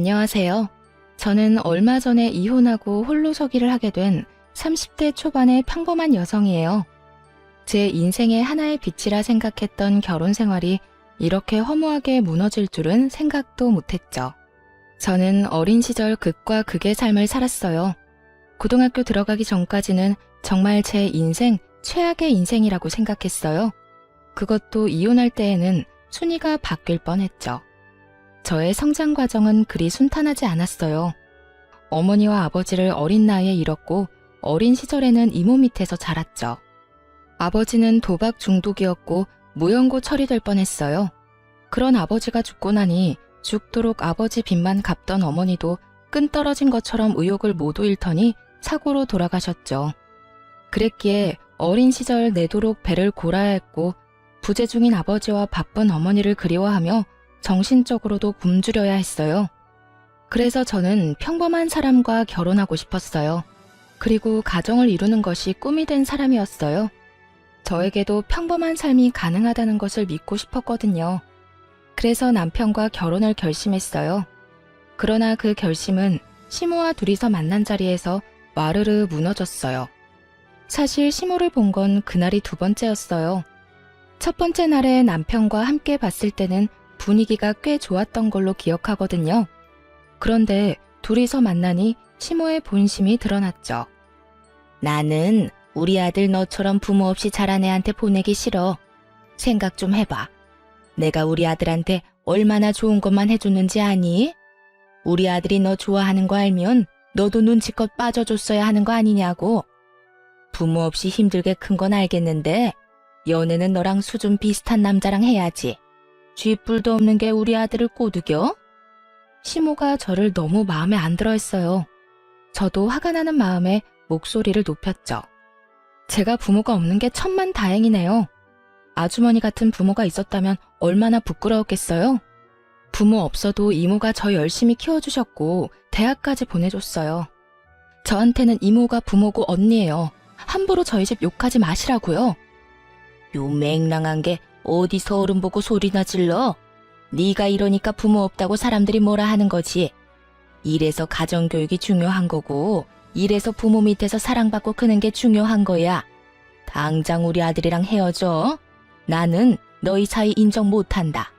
안녕하세요. 저는 얼마 전에 이혼하고 홀로서기를 하게 된 30대 초반의 평범한 여성이에요. 제 인생의 하나의 빛이라 생각했던 결혼 생활이 이렇게 허무하게 무너질 줄은 생각도 못했죠. 저는 어린 시절 극과 극의 삶을 살았어요. 고등학교 들어가기 전까지는 정말 제 인생 최악의 인생이라고 생각했어요. 그것도 이혼할 때에는 순위가 바뀔 뻔했죠. 저의 성장 과정은 그리 순탄하지 않았어요. 어머니와 아버지를 어린 나이에 잃었고 어린 시절에는 이모 밑에서 자랐죠. 아버지는 도박 중독이었고 무연고 처리될 뻔했어요. 그런 아버지가 죽고 나니 죽도록 아버지 빚만 갚던 어머니도 끈 떨어진 것처럼 의욕을 모두 잃더니 사고로 돌아가셨죠. 그랬기에 어린 시절 내도록 배를 골아야 했고 부재 중인 아버지와 바쁜 어머니를 그리워하며 정신적으로도 굶주려야 했어요. 그래서 저는 평범한 사람과 결혼하고 싶었어요. 그리고 가정을 이루는 것이 꿈이 된 사람이었어요. 저에게도 평범한 삶이 가능하다는 것을 믿고 싶었거든요. 그래서 남편과 결혼을 결심했어요. 그러나 그 결심은 시모와 둘이서 만난 자리에서 와르르 무너졌어요. 사실 시모를 본 건 그날이 두 번째였어요. 첫 번째 날에 남편과 함께 봤을 때는 분위기가 꽤 좋았던 걸로 기억하거든요. 그런데 둘이서 만나니 시모의 본심이 드러났죠. 나는 우리 아들 너처럼 부모 없이 자란 애한테 보내기 싫어. 생각 좀 해봐. 내가 우리 아들한테 얼마나 좋은 것만 해줬는지 아니? 우리 아들이 너 좋아하는 거 알면 너도 눈치껏 빠져줬어야 하는 거 아니냐고. 부모 없이 힘들게 큰 건 알겠는데 연애는 너랑 수준 비슷한 남자랑 해야지. 쥐뿔도 없는 게 우리 아들을 꼬드겨? 시모가 저를 너무 마음에 안 들어 했어요. 저도 화가 나는 마음에 목소리를 높였죠. 제가 부모가 없는 게 천만 다행이네요. 아주머니 같은 부모가 있었다면 얼마나 부끄러웠겠어요? 부모 없어도 이모가 저 열심히 키워주셨고 대학까지 보내줬어요. 저한테는 이모가 부모고 언니예요. 함부로 저희 집 욕하지 마시라고요. 요 맹랑한 게 어디서 어른 보고 소리나 질러? 네가 이러니까 부모 없다고 사람들이 뭐라 하는 거지. 이래서 가정교육이 중요한 거고 이래서 부모 밑에서 사랑받고 크는 게 중요한 거야. 당장 우리 아들이랑 헤어져. 나는 너희 사이 인정 못한다.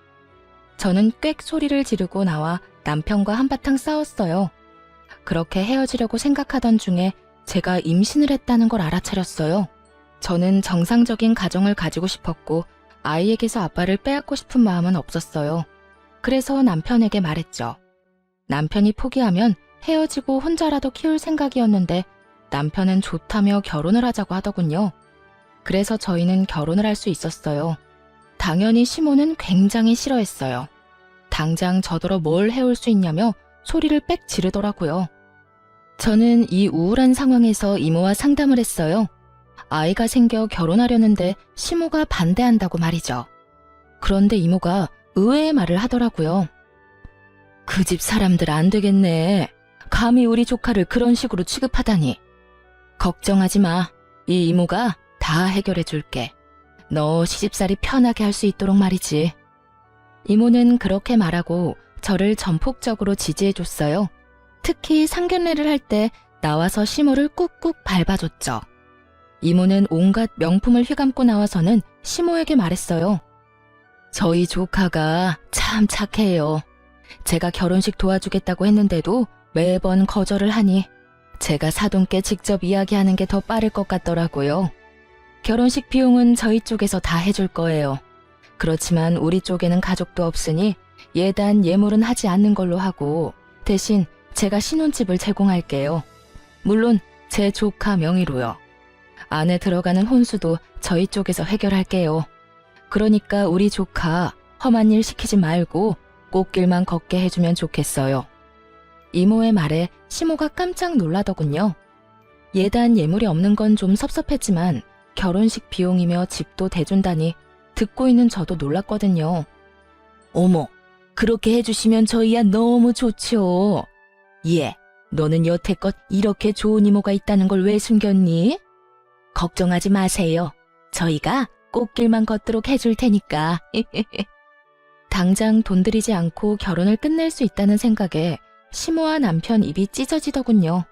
저는 꽥 소리를 지르고 나와 남편과 한바탕 싸웠어요. 그렇게 헤어지려고 생각하던 중에 제가 임신을 했다는 걸 알아차렸어요. 저는 정상적인 가정을 가지고 싶었고 아이에게서 아빠를 빼앗고 싶은 마음은 없었어요. 그래서 남편에게 말했죠. 남편이 포기하면 헤어지고 혼자라도 키울 생각이었는데 남편은 좋다며 결혼을 하자고 하더군요. 그래서 저희는 결혼을 할 수 있었어요. 당연히 시모는 굉장히 싫어했어요. 당장 저더러 뭘 해올 수 있냐며 소리를 빽 지르더라고요. 저는 이 우울한 상황에서 이모와 상담을 했어요. 아이가 생겨 결혼하려는데 시모가 반대한다고 말이죠. 그런데 이모가 의외의 말을 하더라고요. 그 집 사람들 안 되겠네. 감히 우리 조카를 그런 식으로 취급하다니. 걱정하지 마. 이 이모가 다 해결해 줄게. 너 시집살이 편하게 할 수 있도록 말이지. 이모는 그렇게 말하고 저를 전폭적으로 지지해 줬어요. 특히 상견례를 할 때 나와서 시모를 꾹꾹 밟아줬죠. 이모는 온갖 명품을 휘감고 나와서는 시모에게 말했어요. 저희 조카가 참 착해요. 제가 결혼식 도와주겠다고 했는데도 매번 거절을 하니 제가 사돈께 직접 이야기하는 게 더 빠를 것 같더라고요. 결혼식 비용은 저희 쪽에서 다 해줄 거예요. 그렇지만 우리 쪽에는 가족도 없으니 예단 예물은 하지 않는 걸로 하고 대신 제가 신혼집을 제공할게요. 물론 제 조카 명의로요. 안에 들어가는 혼수도 저희 쪽에서 해결할게요. 그러니까 우리 조카 험한 일 시키지 말고 꽃길만 걷게 해주면 좋겠어요. 이모의 말에 시모가 깜짝 놀라더군요. 예단 예물이 없는 건 좀 섭섭했지만 결혼식 비용이며 집도 대준다니 듣고 있는 저도 놀랐거든요. 어머, 그렇게 해주시면 저희야 너무 좋죠. 예, 너는 여태껏 이렇게 좋은 이모가 있다는 걸 왜 숨겼니? 걱정하지 마세요. 저희가 꽃길만 걷도록 해줄 테니까. 당장 돈 들이지 않고 결혼을 끝낼 수 있다는 생각에 시모와 남편 입이 찢어지더군요.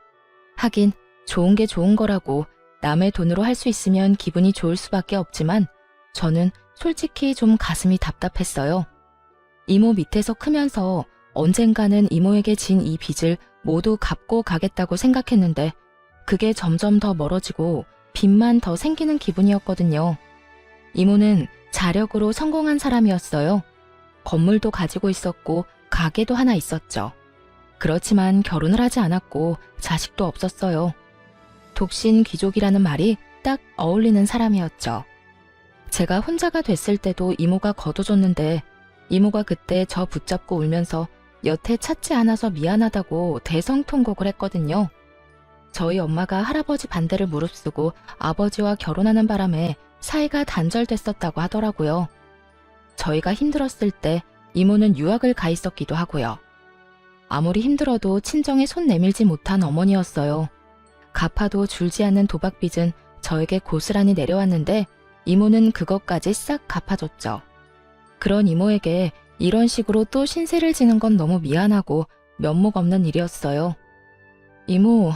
하긴 좋은 게 좋은 거라고 남의 돈으로 할 수 있으면 기분이 좋을 수밖에 없지만 저는 솔직히 좀 가슴이 답답했어요. 이모 밑에서 크면서 언젠가는 이모에게 진 이 빚을 모두 갚고 가겠다고 생각했는데 그게 점점 더 멀어지고 빚만 더 생기는 기분이었거든요. 이모는 자력으로 성공한 사람이었어요. 건물도 가지고 있었고 가게도 하나 있었죠. 그렇지만 결혼을 하지 않았고 자식도 없었어요. 독신 귀족이라는 말이 딱 어울리는 사람이었죠. 제가 혼자가 됐을 때도 이모가 거둬줬는데 이모가 그때 저 붙잡고 울면서 여태 찾지 않아서 미안하다고 대성통곡을 했거든요. 저희 엄마가 할아버지 반대를 무릅쓰고 아버지와 결혼하는 바람에 사이가 단절됐었다고 하더라고요. 저희가 힘들었을 때 이모는 유학을 가 있었기도 하고요. 아무리 힘들어도 친정에 손 내밀지 못한 어머니였어요. 갚아도 줄지 않는 도박빚은 저에게 고스란히 내려왔는데 이모는 그것까지 싹 갚아줬죠. 그런 이모에게 이런 식으로 또 신세를 지는 건 너무 미안하고 면목 없는 일이었어요. 이모,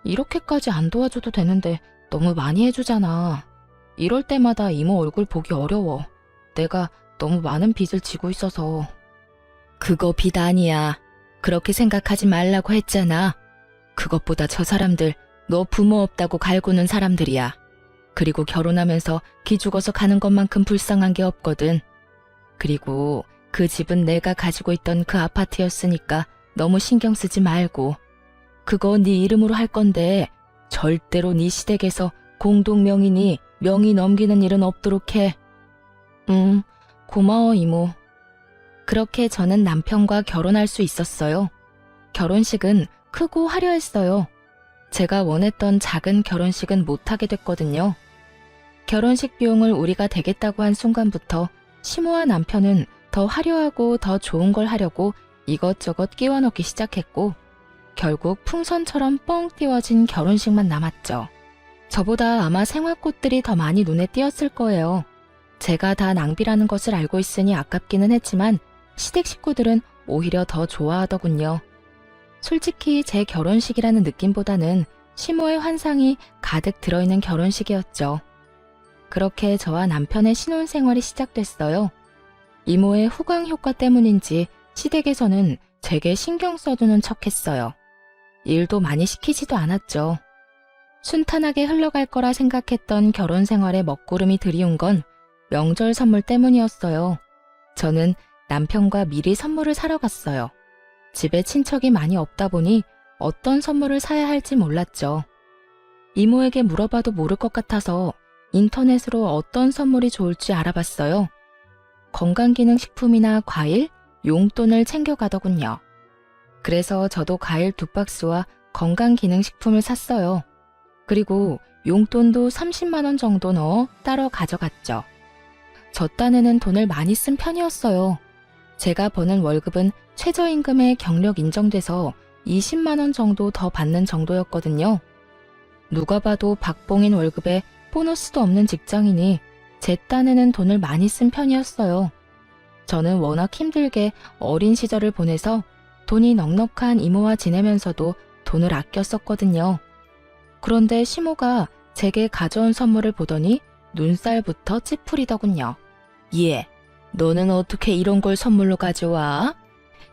이렇게까지 안 도와줘도 되는데 너무 많이 해주잖아. 이럴 때마다 이모 얼굴 보기 어려워. 내가 너무 많은 빚을 지고 있어서. 그거 빚 아니야. 그렇게 생각하지 말라고 했잖아. 그것보다 저 사람들 너 부모 없다고 갈구는 사람들이야. 그리고 결혼하면서 기죽어서 가는 것만큼 불쌍한 게 없거든. 그리고 그 집은 내가 가지고 있던 그 아파트였으니까 너무 신경 쓰지 말고. 그거 네 이름으로 할 건데 절대로 네 시댁에서 공동명의니 명의 넘기는 일은 없도록 해. 고마워 이모. 그렇게 저는 남편과 결혼할 수 있었어요. 결혼식은 크고 화려했어요. 제가 원했던 작은 결혼식은 못하게 됐거든요. 결혼식 비용을 우리가 대겠다고 한 순간부터 시모와 남편은 더 화려하고 더 좋은 걸 하려고 이것저것 끼워 넣기 시작했고 결국 풍선처럼 뻥 띄워진 결혼식만 남았죠. 저보다 아마 생화꽃들이 더 많이 눈에 띄었을 거예요. 제가 다 낭비라는 것을 알고 있으니 아깝기는 했지만 시댁 식구들은 오히려 더 좋아하더군요. 솔직히 제 결혼식이라는 느낌보다는 시모의 환상이 가득 들어있는 결혼식이었죠. 그렇게 저와 남편의 신혼생활이 시작됐어요. 이모의 후광 효과 때문인지 시댁에서는 제게 신경 써주는 척했어요. 일도 많이 시키지도 않았죠. 순탄하게 흘러갈 거라 생각했던 결혼 생활에 먹구름이 들이운 건 명절 선물 때문이었어요. 저는 남편과 미리 선물을 사러 갔어요. 집에 친척이 많이 없다 보니 어떤 선물을 사야 할지 몰랐죠. 이모에게 물어봐도 모를 것 같아서 인터넷으로 어떤 선물이 좋을지 알아봤어요. 건강기능식품이나 과일, 용돈을 챙겨가더군요. 그래서 저도 과일 2박스와 건강기능식품을 샀어요. 그리고 용돈도 30만 원 정도 넣어 따로 가져갔죠. 저 딴에는 돈을 많이 쓴 편이었어요. 제가 버는 월급은 최저임금에 경력 인정돼서 20만 원 정도 더 받는 정도였거든요. 누가 봐도 박봉인 월급에 보너스도 없는 직장이니 제 딴에는 돈을 많이 쓴 편이었어요. 저는 워낙 힘들게 어린 시절을 보내서 돈이 넉넉한 이모와 지내면서도 돈을 아껴 썼거든요. 그런데 시모가 제게 가져온 선물을 보더니 눈살부터 찌푸리더군요. 얘, 너는 어떻게 이런 걸 선물로 가져와?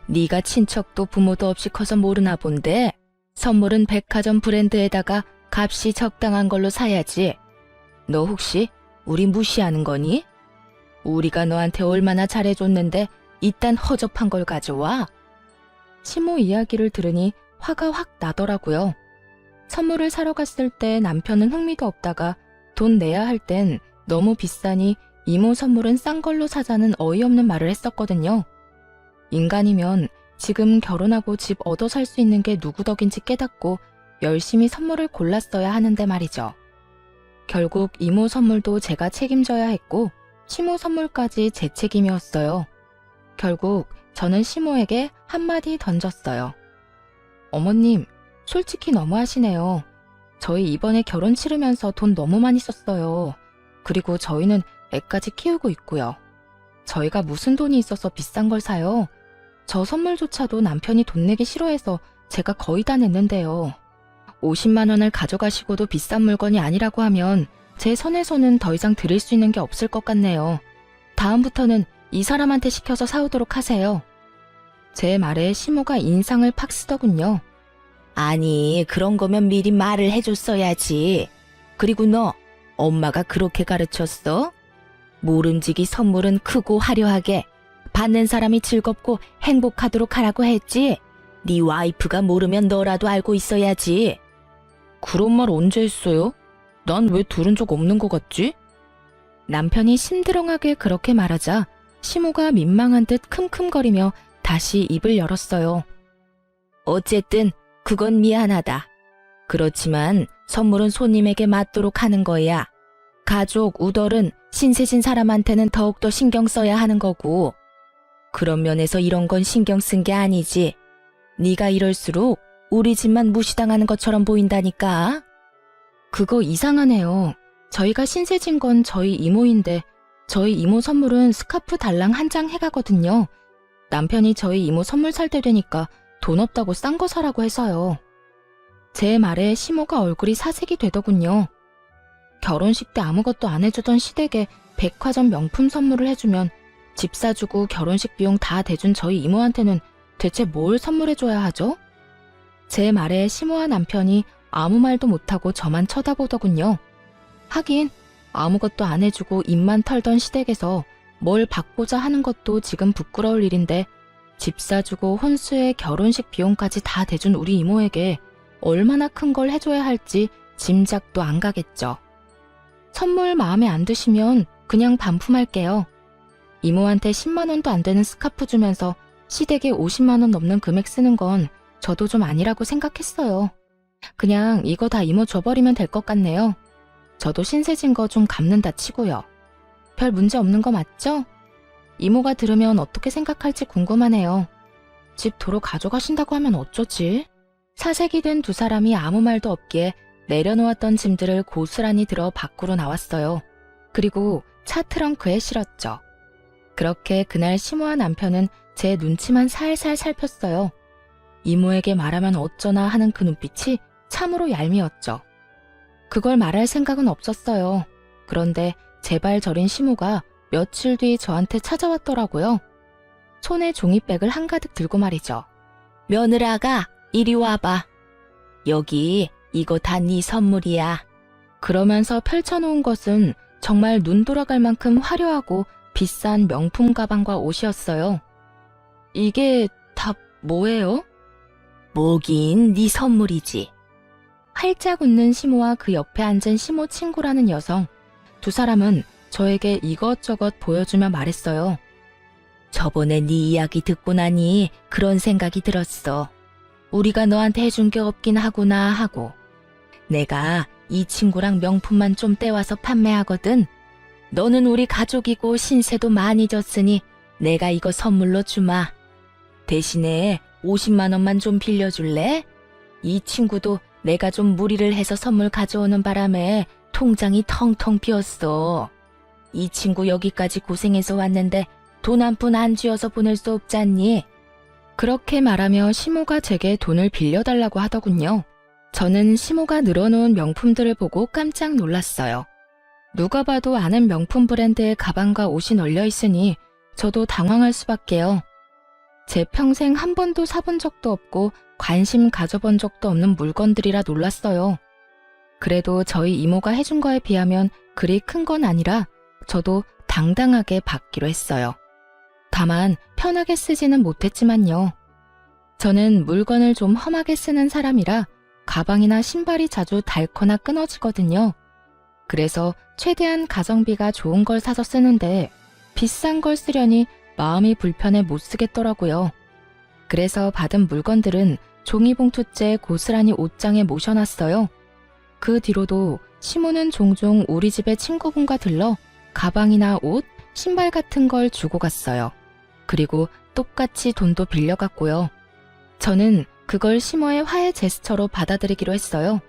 네가 친척도 부모도 없이 커서 모르나 본데 선물은 백화점 브랜드에다가 값이 적당한 걸로 사야지. 너 혹시 우리 무시하는 거니? 우리가 너한테 얼마나 잘해줬는데 이딴 허접한 걸 가져와? 시모 이야기를 들으니 화가 확 나더라고요. 선물을 사러 갔을 때 남편은 흥미도 없다가 돈 내야 할 땐 너무 비싸니 이모 선물은 싼 걸로 사자는 어이없는 말을 했었거든요. 인간이면 지금 결혼하고 집 얻어 살 수 있는 게 누구 덕인지 깨닫고 열심히 선물을 골랐어야 하는데 말이죠. 결국 이모 선물도 제가 책임져야 했고 시모 선물까지 제 책임이었어요. 결국 저는 시모에게 한마디 던졌어요. 어머님, 솔직히 너무하시네요. 저희 이번에 결혼 치르면서 돈 너무 많이 썼어요. 그리고 저희는 애까지 키우고 있고요. 저희가 무슨 돈이 있어서 비싼 걸 사요? 저 선물조차도 남편이 돈 내기 싫어해서 제가 거의 다 냈는데요. 50만 원을 가져가시고도 비싼 물건이 아니라고 하면 제 선에서는 더 이상 드릴 수 있는 게 없을 것 같네요. 다음부터는 이 사람한테 시켜서 사오도록 하세요. 제 말에 시모가 인상을 팍 쓰더군요. 아니, 그런 거면 미리 말을 해줬어야지. 그리고 너, 엄마가 그렇게 가르쳤어? 모름지기 선물은 크고 화려하게, 받는 사람이 즐겁고 행복하도록 하라고 했지. 네 와이프가 모르면 너라도 알고 있어야지. 그런 말 언제 했어요? 난 왜 들은 적 없는 것 같지? 남편이 심드렁하게 그렇게 말하자 시모가 민망한 듯 킁킁거리며 다시 입을 열었어요. 어쨌든 그건 미안하다. 그렇지만 선물은 손님에게 맞도록 하는 거야. 가족, 우덜은 신세진 사람한테는 더욱더 신경 써야 하는 거고. 그런 면에서 이런 건 신경 쓴 게 아니지. 네가 이럴수록 우리 집만 무시당하는 것처럼 보인다니까. 그거 이상하네요. 저희가 신세진 건 저희 이모인데 저희 이모 선물은 스카프 달랑 한 장 해가거든요. 남편이 저희 이모 선물 살 때 되니까 돈 없다고 싼 거 사라고 해서요. 제 말에 시모가 얼굴이 사색이 되더군요. 결혼식 때 아무것도 안 해주던 시댁에 백화점 명품 선물을 해주면 집 사주고 결혼식 비용 다 대준 저희 이모한테는 대체 뭘 선물해줘야 하죠? 제 말에 시모와 남편이 아무 말도 못하고 저만 쳐다보더군요. 하긴 아무것도 안 해주고 입만 털던 시댁에서 뭘 받고자 하는 것도 지금 부끄러울 일인데 집 사주고 혼수에 결혼식 비용까지 다 대준 우리 이모에게 얼마나 큰 걸 해줘야 할지 짐작도 안 가겠죠. 선물 마음에 안 드시면 그냥 반품할게요. 이모한테 10만 원도 안 되는 스카프 주면서 시댁에 50만 원 넘는 금액 쓰는 건 저도 좀 아니라고 생각했어요. 그냥 이거 다 이모 줘버리면 될 것 같네요. 저도 신세진 거 좀 갚는다 치고요. 별 문제 없는 거 맞죠? 이모가 들으면 어떻게 생각할지 궁금하네요. 집 도로 가져가신다고 하면 어쩌지? 사색이 된 두 사람이 아무 말도 없기에 내려놓았던 짐들을 고스란히 들어 밖으로 나왔어요. 그리고 차 트렁크에 실었죠. 그렇게 그날 시모와 남편은 제 눈치만 살살 살폈어요. 이모에게 말하면 어쩌나 하는 그 눈빛이 참으로 얄미웠죠. 그걸 말할 생각은 없었어요. 그런데 제발 저린 시모가 며칠 뒤 저한테 찾아왔더라고요. 손에 종이백을 한가득 들고 말이죠. 며느라가 이리 와봐. 여기 이거 다 네 선물이야. 그러면서 펼쳐놓은 것은 정말 눈 돌아갈 만큼 화려하고 비싼 명품 가방과 옷이었어요. 이게 다 뭐예요? 뭐긴 네 선물이지. 활짝 웃는 시모와 그 옆에 앉은 시모 친구라는 여성. 두 사람은 저에게 이것저것 보여주며 말했어요. 저번에 네 이야기 듣고 나니 그런 생각이 들었어. 우리가 너한테 해준 게 없긴 하구나 하고. 내가 이 친구랑 명품만 좀 떼와서 판매하거든. 너는 우리 가족이고 신세도 많이 졌으니 내가 이거 선물로 주마. 대신에 50만 원만 좀 빌려줄래? 이 친구도 내가 좀 무리를 해서 선물 가져오는 바람에 통장이 텅텅 비었어. 이 친구 여기까지 고생해서 왔는데 돈 한 푼 안 쥐어서 보낼 수 없잖니? 그렇게 말하며 시모가 제게 돈을 빌려달라고 하더군요. 저는 시모가 늘어놓은 명품들을 보고 깜짝 놀랐어요. 누가 봐도 아는 명품 브랜드의 가방과 옷이 널려 있으니 저도 당황할 수밖에요. 제 평생 한 번도 사본 적도 없고 관심 가져본 적도 없는 물건들이라 놀랐어요. 그래도 저희 이모가 해준 거에 비하면 그리 큰 건 아니라 저도 당당하게 받기로 했어요. 다만 편하게 쓰지는 못했지만요. 저는 물건을 좀 험하게 쓰는 사람이라 가방이나 신발이 자주 닳거나 끊어지거든요. 그래서 최대한 가성비가 좋은 걸 사서 쓰는데 비싼 걸 쓰려니 마음이 불편해 못 쓰겠더라고요. 그래서 받은 물건들은 종이봉투째 고스란히 옷장에 모셔놨어요. 그 뒤로도 시모는 종종 우리 집에 친구분과 들러 가방이나 옷, 신발 같은 걸 주고 갔어요. 그리고 똑같이 돈도 빌려갔고요. 저는 그걸 시모의 화해 제스처로 받아들이기로 했어요.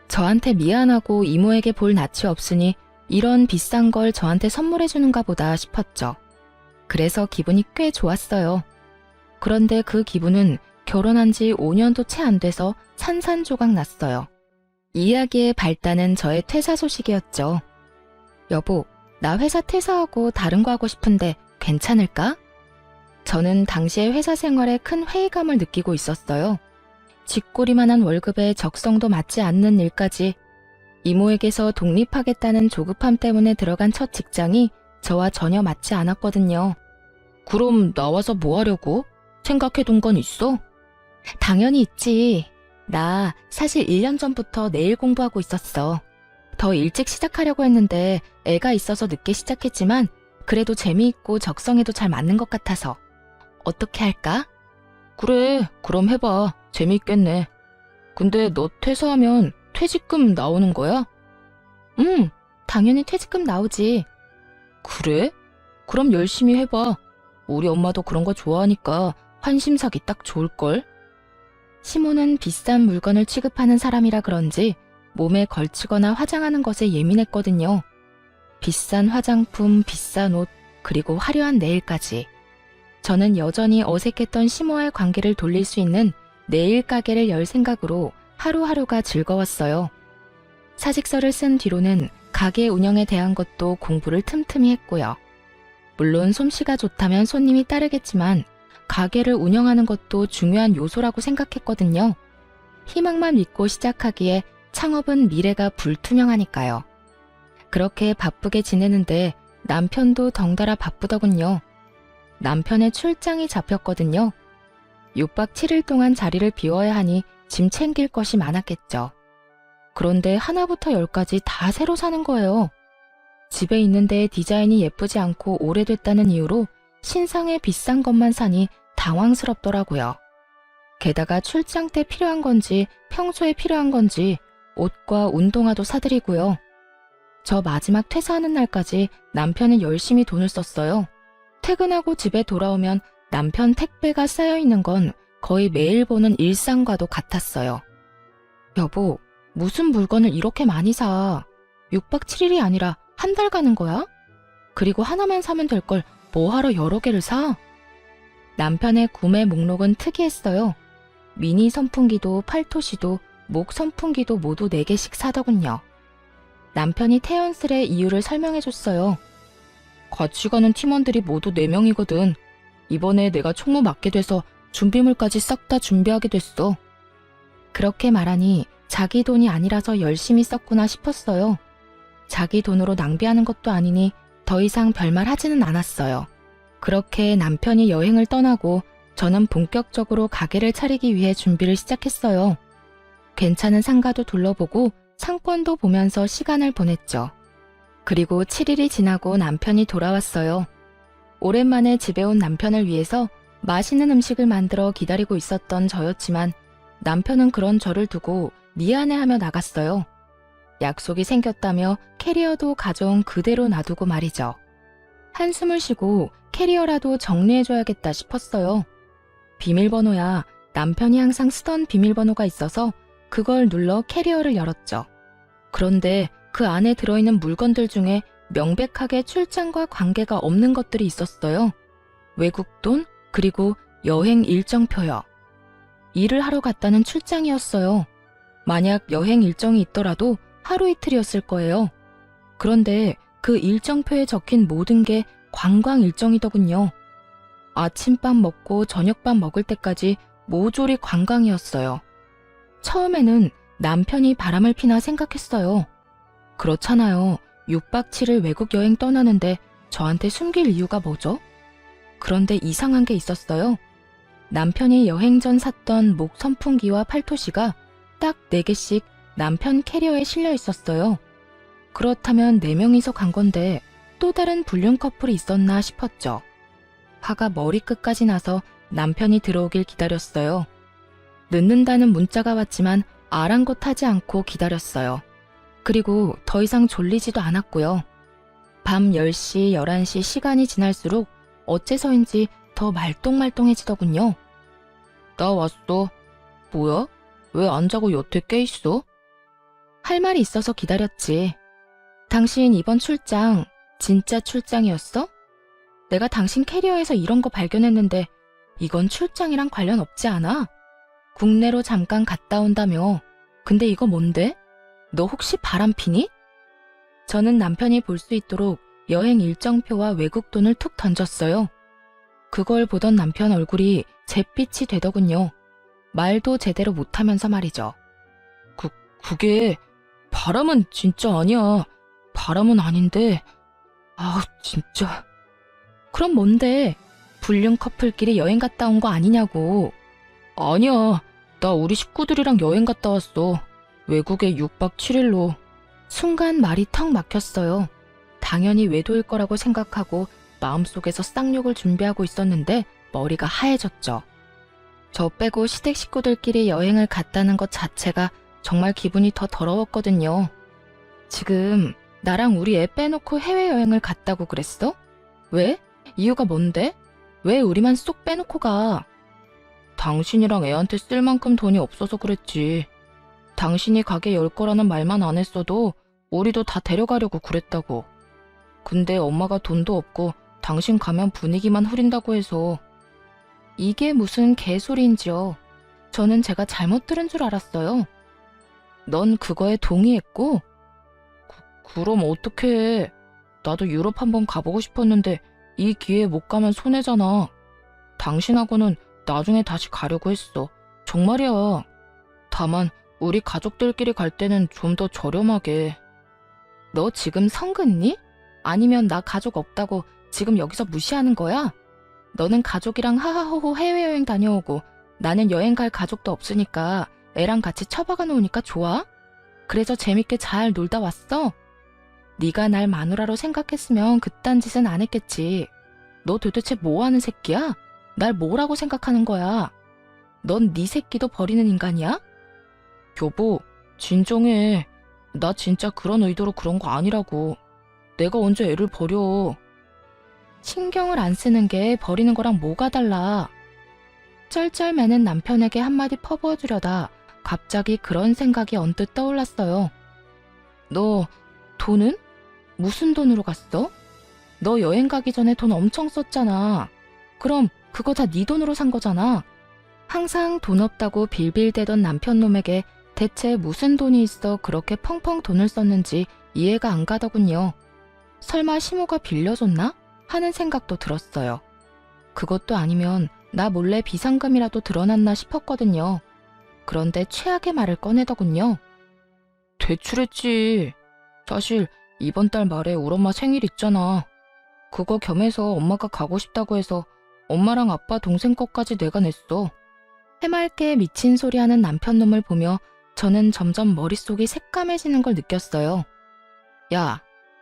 저한테 미안하고 이모에게 볼 낯이 없으니 이런 비싼 걸 저한테 선물해 주는가 보다 싶었죠. 그래서 기분이 꽤 좋았어요. 그런데 그 기분은 결혼한 지 5년도 채 안 돼서 산산조각 났어요. 이야기의 발단은 저의 퇴사 소식이었죠. 여보, 나 회사 퇴사하고 다른 거 하고 싶은데 괜찮을까? 저는 당시의 회사 생활에 큰 회의감을 느끼고 있었어요. 쥐꼬리만한 월급에 적성도 맞지 않는 일까지 이모에게서 독립하겠다는 조급함 때문에 들어간 첫 직장이 저와 전혀 맞지 않았거든요. 그럼 나와서 뭐 하려고? 생각해둔 건 있어? 당연히 있지. 나 사실 1년 전부터 내일 공부하고 있었어. 더 일찍 시작하려고 했는데 애가 있어서 늦게 시작했지만 그래도 재미있고 적성에도 잘 맞는 것 같아서. 어떻게 할까? 그래, 그럼 해봐. 재미있겠네. 근데 너 퇴사하면 퇴직금 나오는 거야? 응, 당연히 퇴직금 나오지. 그래? 그럼 열심히 해봐. 우리 엄마도 그런 거 좋아하니까 환심사기 딱 좋을걸? 시모는 비싼 물건을 취급하는 사람이라 그런지 몸에 걸치거나 화장하는 것에 예민했거든요. 비싼 화장품, 비싼 옷, 그리고 화려한 네일까지. 저는 여전히 어색했던 시모와의 관계를 돌릴 수 있는 네일 가게를 열 생각으로 하루하루가 즐거웠어요. 사직서를 쓴 뒤로는 가게 운영에 대한 것도 공부를 틈틈이 했고요. 물론 솜씨가 좋다면 손님이 따르겠지만 가게를 운영하는 것도 중요한 요소라고 생각했거든요. 희망만 믿고 시작하기에 창업은 미래가 불투명하니까요. 그렇게 바쁘게 지내는데 남편도 덩달아 바쁘더군요. 남편의 출장이 잡혔거든요. 6박 7일 동안 자리를 비워야 하니 짐 챙길 것이 많았겠죠. 그런데 하나부터 열까지 다 새로 사는 거예요. 집에 있는데 디자인이 예쁘지 않고 오래됐다는 이유로 신상에 비싼 것만 사니 당황스럽더라고요. 게다가 출장 때 필요한 건지 평소에 필요한 건지 옷과 운동화도 사드리고요. 저 마지막 퇴사하는 날까지 남편은 열심히 돈을 썼어요. 퇴근하고 집에 돌아오면 남편 택배가 쌓여있는 건 거의 매일 보는 일상과도 같았어요. 여보, 무슨 물건을 이렇게 많이 사? 6박 7일이 아니라 한 달 가는 거야? 그리고 하나만 사면 될 걸 뭐하러 여러 개를 사? 남편의 구매 목록은 특이했어요. 미니 선풍기도 팔토시도 목 선풍기도 모두 4개씩 사더군요. 남편이 태연스레 이유를 설명해줬어요. 같이 가는 팀원들이 모두 4명이거든. 이번에 내가 총무 맡게 돼서 준비물까지 싹 다 준비하게 됐어. 그렇게 말하니 자기 돈이 아니라서 열심히 썼구나 싶었어요. 자기 돈으로 낭비하는 것도 아니니 더 이상 별말 하지는 않았어요. 그렇게 남편이 여행을 떠나고 저는 본격적으로 가게를 차리기 위해 준비를 시작했어요. 괜찮은 상가도 둘러보고 상권도 보면서 시간을 보냈죠. 그리고 7일이 지나고 남편이 돌아왔어요. 오랜만에 집에 온 남편을 위해서 맛있는 음식을 만들어 기다리고 있었던 저였지만 남편은 그런 저를 두고 미안해하며 나갔어요. 약속이 생겼다며 캐리어도 가져온 그대로 놔두고 말이죠. 한숨을 쉬고 캐리어라도 정리해줘야겠다 싶었어요. 비밀번호야. 남편이 항상 쓰던 비밀번호가 있어서 그걸 눌러 캐리어를 열었죠. 그런데 그 안에 들어있는 물건들 중에 명백하게 출장과 관계가 없는 것들이 있었어요. 외국 돈, 그리고 여행 일정표요. 일을 하러 갔다는 출장이었어요. 만약 여행 일정이 있더라도 하루 이틀이었을 거예요. 그런데 그 일정표에 적힌 모든 게 관광 일정이더군요. 아침밥 먹고 저녁밥 먹을 때까지 모조리 관광이었어요. 처음에는 남편이 바람을 피나 생각했어요. 그렇잖아요. 6박 7일 외국 여행 떠나는데 저한테 숨길 이유가 뭐죠? 그런데 이상한 게 있었어요. 남편이 여행 전 샀던 목 선풍기와 팔토시가 딱 4개씩 남편 캐리어에 실려 있었어요. 그렇다면 4명이서 간 건데 또 다른 불륜 커플이 있었나 싶었죠. 화가 머리끝까지 나서 남편이 들어오길 기다렸어요. 늦는다는 문자가 왔지만 아랑곳하지 않고 기다렸어요. 그리고 더 이상 졸리지도 않았고요. 밤 10시, 11시 시간이 지날수록 어째서인지 더 말똥말똥해지더군요. 나 왔어. 뭐야? 왜 안 자고 여태 깨있어? 할 말이 있어서 기다렸지. 당신 이번 출장 진짜 출장이었어? 내가 당신 캐리어에서 이런 거 발견했는데 이건 출장이랑 관련 없지 않아? 국내로 잠깐 갔다 온다며. 근데 이거 뭔데? 너 혹시 바람피니? 저는 남편이 볼 수 있도록 여행 일정표와 외국 돈을 툭 던졌어요. 그걸 보던 남편 얼굴이 잿빛이 되더군요. 말도 제대로 못하면서 말이죠. 그게 바람은 진짜 아니야. 바람은 아닌데. 아우 진짜. 그럼 뭔데? 불륜 커플끼리 여행 갔다 온 거 아니냐고. 아니야. 나 우리 식구들이랑 여행 갔다 왔어. 외국에 6박 7일로. 순간 말이 턱 막혔어요. 당연히 외도일 거라고 생각하고 마음속에서 쌍욕을 준비하고 있었는데 머리가 하얘졌죠. 저 빼고 시댁 식구들끼리 여행을 갔다는 것 자체가 정말 기분이 더 더러웠거든요. 지금 나랑 우리 애 빼놓고 해외여행을 갔다고 그랬어? 왜? 이유가 뭔데? 왜 우리만 쏙 빼놓고 가? 당신이랑 애한테 쓸 만큼 돈이 없어서 그랬지. 당신이 가게 열 거라는 말만 안 했어도 우리도 다 데려가려고 그랬다고. 근데 엄마가 돈도 없고 당신 가면 분위기만 흐린다고 해서. 이게 무슨 개소리인지요. 저는 제가 잘못 들은 줄 알았어요. 넌 그거에 동의했고? 그럼 어떡해. 나도 유럽 한번 가보고 싶었는데 이 기회에 못 가면 손해잖아. 당신하고는 나중에 다시 가려고 했어. 정말이야. 다만 우리 가족들끼리 갈 때는 좀 더 저렴하게. 너 지금 성긋니? 아니면 나 가족 없다고 지금 여기서 무시하는 거야? 너는 가족이랑 하하호호 해외여행 다녀오고 나는 여행 갈 가족도 없으니까 애랑 같이 처박아 놓으니까 좋아? 그래서 재밌게 잘 놀다 왔어? 네가 날 마누라로 생각했으면 그딴 짓은 안 했겠지. 너 도대체 뭐 하는 새끼야? 날 뭐라고 생각하는 거야? 넌 네 새끼도 버리는 인간이야? 여보, 진정해. 나 진짜 그런 의도로 그런 거 아니라고. 내가 언제 애를 버려. 신경을 안 쓰는 게 버리는 거랑 뭐가 달라. 쩔쩔매는 남편에게 한마디 퍼부어주려다 갑자기 그런 생각이 언뜻 떠올랐어요. 너 돈은? 무슨 돈으로 갔어? 너 여행 가기 전에 돈 엄청 썼잖아. 그럼 그거 다 네 돈으로 산 거잖아. 항상 돈 없다고 빌빌대던 남편놈에게 대체 무슨 돈이 있어 그렇게 펑펑 돈을 썼는지 이해가 안 가더군요. 설마 시모가 빌려줬나? 하는 생각도 들었어요. 그것도 아니면 나 몰래 비상금이라도 드러났나 싶었거든요. 그런데 최악의 말을 꺼내더군요. 대출했지. 사실 이번 달 말에 우리 엄마 생일 있잖아. 그거 겸해서 엄마가 가고 싶다고 해서 엄마랑 아빠 동생 것까지 내가 냈어. 해맑게 미친 소리 하는 남편놈을 보며 저는 점점 머릿속이 새까매지는 걸 느꼈어요. 야,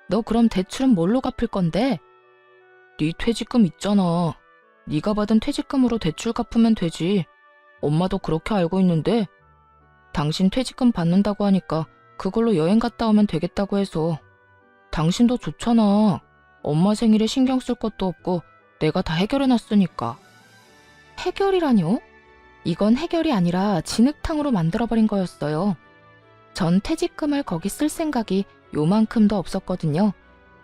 너 그럼 대출은 뭘로 갚을 건데? 네 퇴직금 있잖아. 네가 받은 퇴직금으로 대출 갚으면 되지. 엄마도 그렇게 알고 있는데 당신 퇴직금 받는다고 하니까 그걸로 여행 갔다 오면 되겠다고 해서. 당신도 좋잖아. 엄마 생일에 신경 쓸 것도 없고 내가 다 해결해놨으니까. 해결이라뇨? 이건 해결이 아니라 진흙탕으로 만들어버린 거였어요. 전 퇴직금을 거기 쓸 생각이 요만큼도 없었거든요.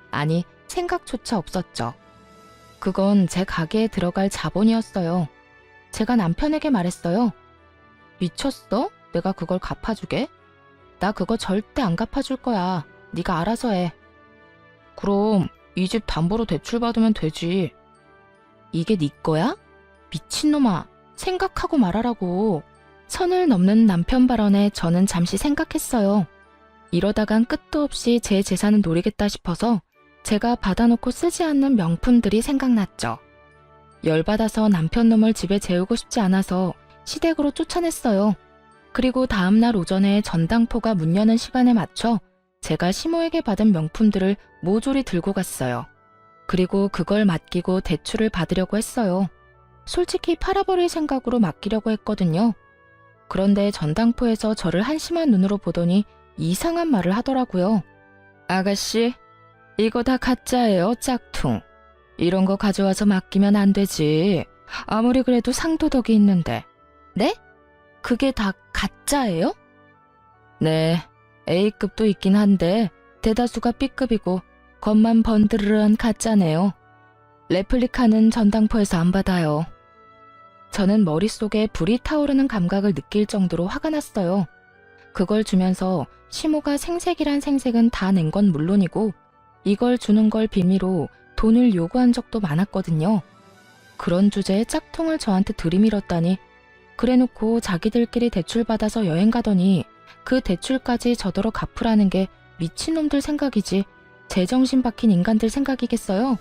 아니, 생각조차 없었죠. 그건 제 가게에 들어갈 자본이었어요. 제가 남편에게 말했어요. 미쳤어? 내가 그걸 갚아주게? 나 그거 절대 안 갚아줄 거야. 네가 알아서 해. 그럼 이 집 담보로 대출 받으면 되지. 이게 네 거야? 미친놈아. 생각하고 말하라고. 선을 넘는 남편 발언에 저는 잠시 생각했어요. 이러다간 끝도 없이 제 재산을 노리겠다 싶어서 제가 받아놓고 쓰지 않는 명품들이 생각났죠. 열받아서 남편놈을 집에 재우고 싶지 않아서 시댁으로 쫓아냈어요. 그리고 다음날 오전에 전당포가 문 여는 시간에 맞춰 제가 시모에게 받은 명품들을 모조리 들고 갔어요. 그리고 그걸 맡기고 대출을 받으려고 했어요. 솔직히 팔아버릴 생각으로 맡기려고 했거든요. 그런데 전당포에서 저를 한심한 눈으로 보더니 이상한 말을 하더라고요. 아가씨, 이거 다 가짜예요, 짝퉁. 이런 거 가져와서 맡기면 안 되지. 아무리 그래도 상도덕이 있는데. 네? 그게 다 가짜예요? 네, A급도 있긴 한데 대다수가 B급이고 겉만 번드르르한 가짜네요. 레플리카는 전당포에서 안 받아요. 저는 머릿속에 불이 타오르는 감각을 느낄 정도로 화가 났어요. 그걸 주면서 시모가 생색이란 생색은 다 낸 건 물론이고 이걸 주는 걸 빌미로 돈을 요구한 적도 많았거든요. 그런 주제에 짝퉁을 저한테 들이밀었다니. 그래놓고 자기들끼리 대출받아서 여행 가더니 그 대출까지 저더러 갚으라는 게 미친놈들 생각이지 제정신 박힌 인간들 생각이겠어요?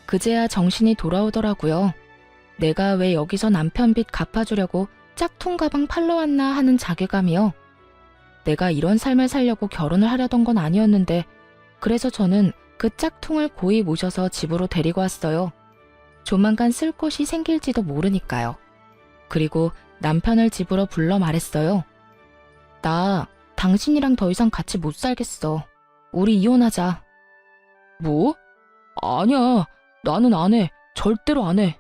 그제야 정신이 돌아오더라고요. 내가 왜 여기서 남편 빚 갚아주려고 짝퉁 가방 팔러 왔나 하는 자괴감이요. 내가 이런 삶을 살려고 결혼을 하려던 건 아니었는데 그래서 저는 그 짝퉁을 고이 모셔서 집으로 데리고 왔어요. 조만간 쓸 곳이 생길지도 모르니까요. 그리고 남편을 집으로 불러 말했어요. 나 당신이랑 더 이상 같이 못 살겠어. 우리 이혼하자. 뭐? 아니야. 나는 안 해. 절대로 안 해.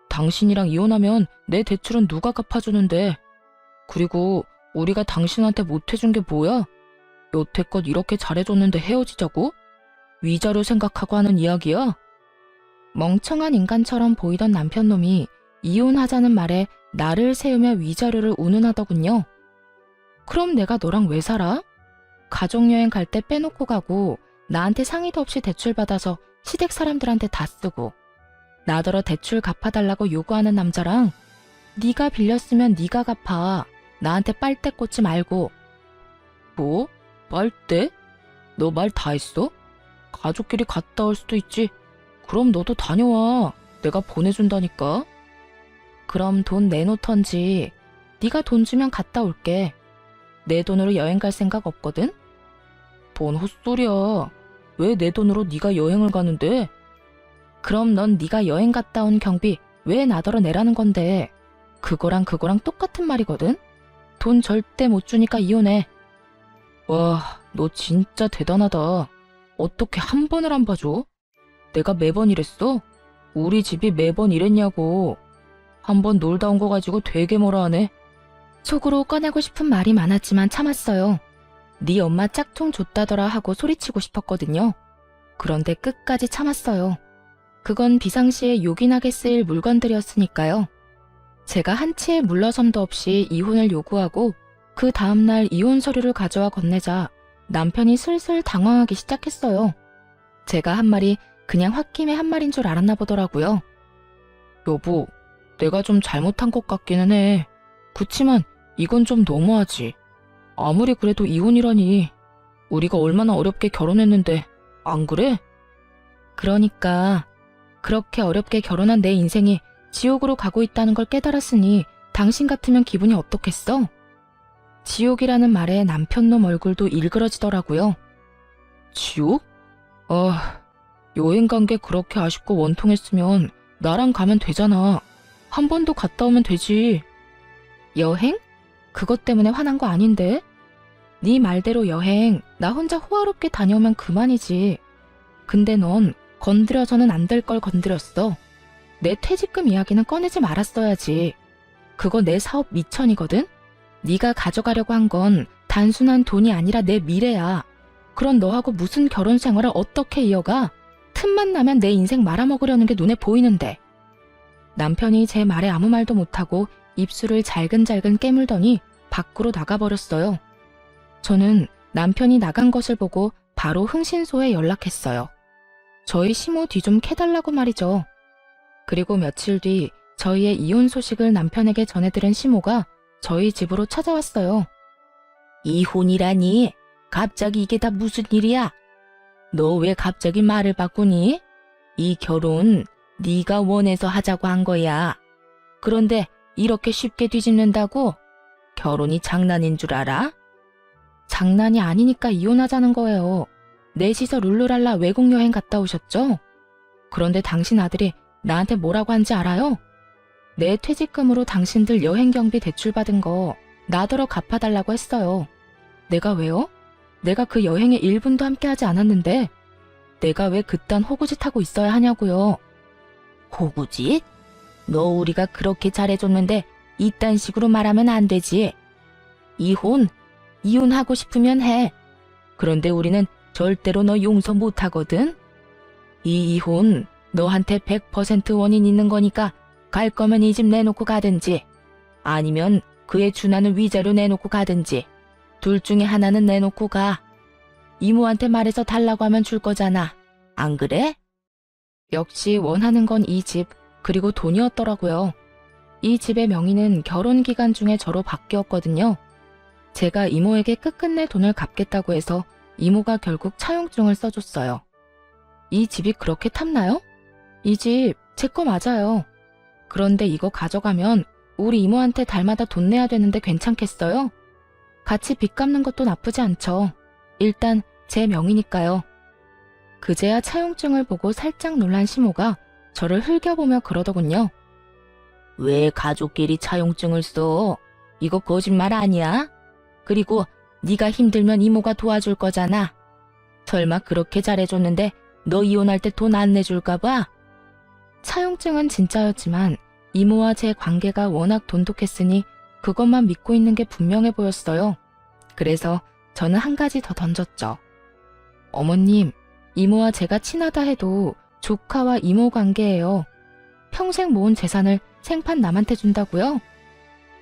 당신이랑 이혼하면 내 대출은 누가 갚아주는데. 그리고 우리가 당신한테 못해준 게 뭐야? 여태껏 이렇게 잘해줬는데 헤어지자고? 위자료 생각하고 하는 이야기야? 멍청한 인간처럼 보이던 남편놈이 이혼하자는 말에 나를 세우며 위자료를 운운하더군요. 그럼 내가 너랑 왜 살아? 가족여행 갈 때 빼놓고 가고 나한테 상의도 없이 대출받아서 시댁 사람들한테 다 쓰고 나더러 대출 갚아달라고 요구하는 남자랑 네가 빌렸으면 네가 갚아. 나한테 빨대 꽂지 말고. 뭐? 빨대? 너 말 다 했어? 가족끼리 갔다 올 수도 있지. 그럼 너도 다녀와. 내가 보내준다니까. 그럼 돈 내놓던지. 네가 돈 주면 갔다 올게. 내 돈으로 여행 갈 생각 없거든? 뭔 헛소리야. 왜 내 돈으로 네가 여행을 가는데? 그럼 넌 네가 여행 갔다 온 경비 왜 나더러 내라는 건데. 그거랑 똑같은 말이거든? 돈 절대 못 주니까 이혼해. 와, 너 진짜 대단하다. 어떻게 한 번을 안 봐줘? 내가 매번 이랬어? 우리 집이 매번 이랬냐고. 한 번 놀다 온 거 가지고 되게 뭐라 하네. 속으로 꺼내고 싶은 말이 많았지만 참았어요. 네 엄마 짝퉁 줬다더라 하고 소리치고 싶었거든요. 그런데 끝까지 참았어요. 그건 비상시에 요긴하게 쓰일 물건들이었으니까요. 제가 한치의 물러섬도 없이 이혼을 요구하고 그 다음날 이혼 서류를 가져와 건네자 남편이 슬슬 당황하기 시작했어요. 제가 한 말이 그냥 홧김에 한 말인 줄 알았나 보더라고요. 여보, 내가 좀 잘못한 것 같기는 해. 그치만 이건 좀 너무하지. 아무리 그래도 이혼이라니. 우리가 얼마나 어렵게 결혼했는데 안 그래? 그러니까 그렇게 어렵게 결혼한 내 인생이 지옥으로 가고 있다는 걸 깨달았으니 당신 같으면 기분이 어떻겠어? 지옥이라는 말에 남편놈 얼굴도 일그러지더라고요. 지옥? 여행 간 게 그렇게 아쉽고 원통했으면 나랑 가면 되잖아. 한 번도 갔다 오면 되지. 여행? 그것 때문에 화난 거 아닌데? 네 말대로 여행 나 혼자 호화롭게 다녀오면 그만이지. 근데 넌 건드려서는 안 될 걸 건드렸어. 내 퇴직금 이야기는 꺼내지 말았어야지. 그거 내 사업 미천이거든? 네가 가져가려고 한 건 단순한 돈이 아니라 내 미래야. 그런 너하고 무슨 결혼 생활을 어떻게 이어가? 틈만 나면 내 인생 말아먹으려는 게 눈에 보이는데. 남편이 제 말에 아무 말도 못하고 입술을 잘근잘근 깨물더니 밖으로 나가버렸어요. 저는 남편이 나간 것을 보고 바로 흥신소에 연락했어요. 저희 시모 뒤 좀 캐달라고 말이죠. 그리고 며칠 뒤 저희의 이혼 소식을 남편에게 전해들은 시모가 저희 집으로 찾아왔어요. 이혼이라니? 갑자기 이게 다 무슨 일이야? 너 왜 갑자기 말을 바꾸니? 이 결혼 네가 원해서 하자고 한 거야. 그런데 이렇게 쉽게 뒤집는다고? 결혼이 장난인 줄 알아? 장난이 아니니까 이혼하자는 거예요. 넷이서 룰루랄라 외국 여행 갔다 오셨죠? 그런데 당신 아들이 나한테 뭐라고 한지 알아요? 내 퇴직금으로 당신들 여행 경비 대출받은 거 나더러 갚아달라고 했어요. 내가 왜요? 내가 그 여행에 1분도 함께하지 않았는데 내가 왜 그딴 호구짓 하고 있어야 하냐고요. 호구짓? 너 우리가 그렇게 잘해줬는데 이딴 식으로 말하면 안 되지. 이혼하고 싶으면 해. 그런데 우리는 절대로 너 용서 못하거든. 이 이혼 너한테 100% 원인 있는 거니까 갈 거면 이 집 내놓고 가든지 아니면 그에 준하는 위자료 내놓고 가든지 둘 중에 하나는 내놓고 가. 이모한테 말해서 달라고 하면 줄 거잖아. 안 그래? 역시 원하는 건 이 집, 그리고 돈이었더라고요. 이 집의 명의는 결혼 기간 중에 저로 바뀌었거든요. 제가 이모에게 끝끝내 돈을 갚겠다고 해서 이모가 결국 차용증을 써줬어요. 이 집이 그렇게 탐나요? 이 집 제 거 맞아요. 그런데 이거 가져가면 우리 이모한테 달마다 돈 내야 되는데 괜찮겠어요? 같이 빚 갚는 것도 나쁘지 않죠. 일단 제 명의니까요. 그제야 차용증을 보고 살짝 놀란 시모가 저를 흘겨보며 그러더군요. 왜 가족끼리 차용증을 써? 이거 거짓말 아니야? 그리고 네가 힘들면 이모가 도와줄 거잖아. 설마 그렇게 잘해줬는데 너 이혼할 때 돈 안 내줄까 봐? 차용증은 진짜였지만 이모와 제 관계가 워낙 돈독했으니 그것만 믿고 있는 게 분명해 보였어요. 그래서 저는 한 가지 더 던졌죠. 어머님, 이모와 제가 친하다 해도 조카와 이모 관계예요. 평생 모은 재산을 생판 남한테 준다고요?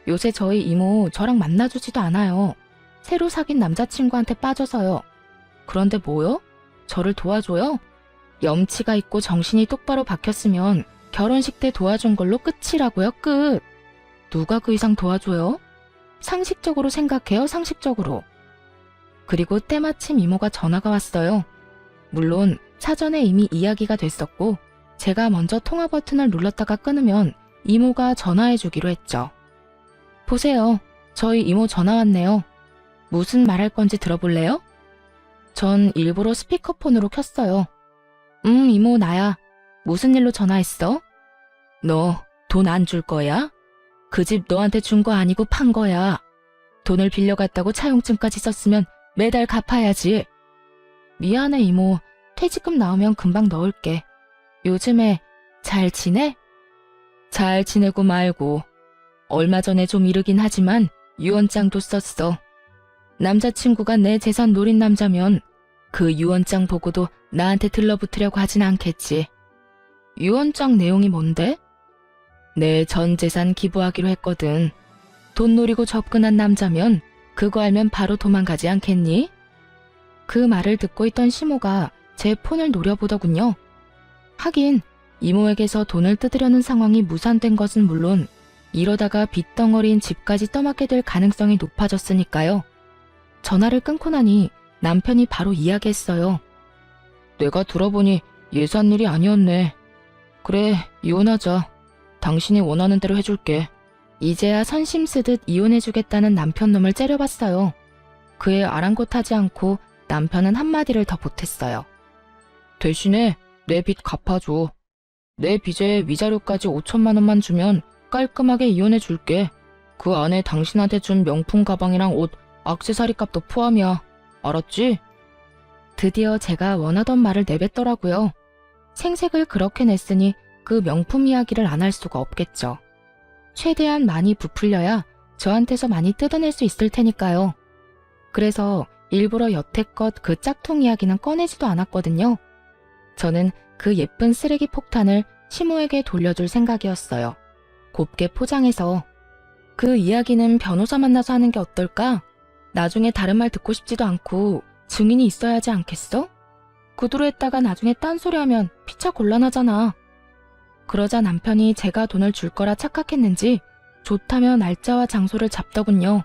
요새 저희 이모 저랑 만나주지도 않아요. 새로 사귄 남자친구한테 빠져서요. 그런데 뭐요? 저를 도와줘요? 염치가 있고 정신이 똑바로 박혔으면 결혼식 때 도와준 걸로 끝이라고요, 끝. 누가 그 이상 도와줘요? 상식적으로 생각해요, 상식적으로. 그리고 때마침 이모가 전화가 왔어요. 물론 사전에 이미 이야기가 됐었고 제가 먼저 통화 버튼을 눌렀다가 끊으면 이모가 전화해주기로 했죠. 보세요. 저희 이모 전화 왔네요. 무슨 말할 건지 들어볼래요? 전 일부러 스피커폰으로 켰어요. 이모 나야. 무슨 일로 전화했어? 너 돈 안 줄 거야? 그 집 너한테 준 거 아니고 판 거야. 돈을 빌려갔다고 차용증까지 썼으면 매달 갚아야지. 미안해 이모. 퇴직금 나오면 금방 넣을게. 요즘에 잘 지내? 잘 지내고 말고. 얼마 전에 좀 이르긴 하지만 유언장도 썼어. 남자친구가 내 재산 노린 남자면 그 유언장 보고도 나한테 들러붙으려고 하진 않겠지. 유언장 내용이 뭔데? 내 전 재산 기부하기로 했거든. 돈 노리고 접근한 남자면 그거 알면 바로 도망가지 않겠니? 그 말을 듣고 있던 시모가 제 폰을 노려보더군요. 하긴 이모에게서 돈을 뜯으려는 상황이 무산된 것은 물론 이러다가 빚덩어리인 집까지 떠맡게 될 가능성이 높아졌으니까요. 전화를 끊고 나니 남편이 바로 이야기했어요. 내가 들어보니 예산 일이 아니었네. 그래, 이혼하자. 당신이 원하는 대로 해줄게. 이제야 선심 쓰듯 이혼해주겠다는 남편 놈을 째려봤어요. 그에 아랑곳하지 않고 남편은 한마디를 더 보탰어요. 대신에 내 빚 갚아줘. 내 빚에 위자료까지 5천만 원만 주면 깔끔하게 이혼해줄게. 그 안에 당신한테 준 명품 가방이랑 옷, 액세서리 값도 포함이야. 알았지? 드디어 제가 원하던 말을 내뱉더라고요. 생색을 그렇게 냈으니 그 명품 이야기를 안 할 수가 없겠죠. 최대한 많이 부풀려야 저한테서 많이 뜯어낼 수 있을 테니까요. 그래서 일부러 여태껏 그 짝퉁 이야기는 꺼내지도 않았거든요. 저는 그 예쁜 쓰레기 폭탄을 시모에게 돌려줄 생각이었어요. 곱게 포장해서. 그 이야기는 변호사 만나서 하는 게 어떨까? 나중에 다른 말 듣고 싶지도 않고 증인이 있어야 하지 않겠어? 그대로 했다가 나중에 딴소리하면 피차 곤란하잖아. 그러자 남편이 제가 돈을 줄 거라 착각했는지 좋다며 날짜와 장소를 잡더군요.